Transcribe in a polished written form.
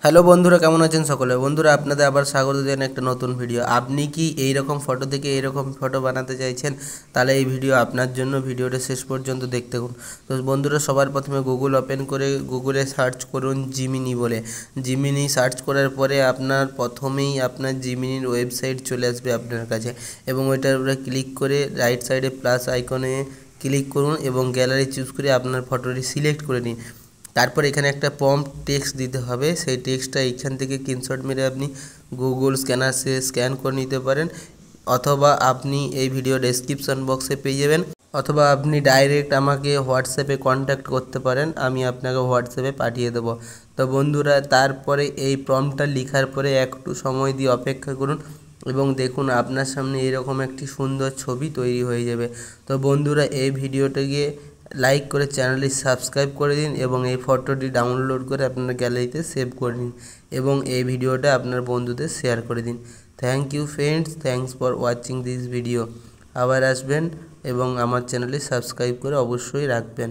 Hello বন্ধুরা, কেমন আছেন সকলে? বন্ধুরা, আপনাদের আবার স্বাগত জানাই একটা নতুন ভিডিও। আপনি কি এই রকম ফটো থেকে এইরকম ফটো বানাতে চাইছেন? তাহলে এই ভিডিও আপনার জন্য। ভিডিওটা শেষ পর্যন্ত দেখতে থাকুন। তো বন্ধুরা, সবার প্রথমে গুগল ওপেন করে গুগলে সার্চ করুন জিমিনি বলে। জিমিনি সার্চ করার পরে আপনার প্রথমেই আপনার জিমিনির ওয়েবসাইট চলে আসবে আপনার কাছে, এবং ওইটার উপরে ক্লিক করে রাইট সাইডে প্লাস আইকনে ক্লিক করুন এবং গ্যালারি চুজ করে আপনার ফটোটি সিলেক্ট করে নিন। তারপর এখানে একটা প্রম্পট টেক্সট দিতে হবে। সেই টেক্সটটা এইখান থেকে স্ক্রিনশট মেরে আপনি গুগল স্ক্যানারে স্ক্যান করে নিতে পারেন, অথবা আপনি এই ভিডিও ডেসক্রিপশন বক্সে পেয়ে যাবেন, অথবা আপনি ডাইরেক্ট আমাকে হোয়াটসঅ্যাপে কন্ট্যাক্ট করতে পারেন, আমি আপনাকে হোয়াটসঅ্যাপে পাঠিয়ে দেবো। তো বন্ধুরা, তারপরে এই প্রম্পটটা লেখার পরে একটু সময় দিয়ে অপেক্ষা করুন এবং দেখুন আপনার সামনে এরকম একটি সুন্দর ছবি তৈরি হয়ে যাবে। তো বন্ধুরা, এই ভিডিওটাকে লাইক করে চ্যানেলটি সাবস্ক্রাইব করে দিন এবং এই ফটোটি ডাউনলোড করে আপনার গ্যালারিতে সেভ করে নিন এবং এই ভিডিওটা আপনার বন্ধুদের শেয়ার করে দিন। Thank you friends, thanks for watching this video. আবার আসবেন এবং আমার চ্যানেলটি সাবস্ক্রাইব করে অবশ্যই রাখবেন।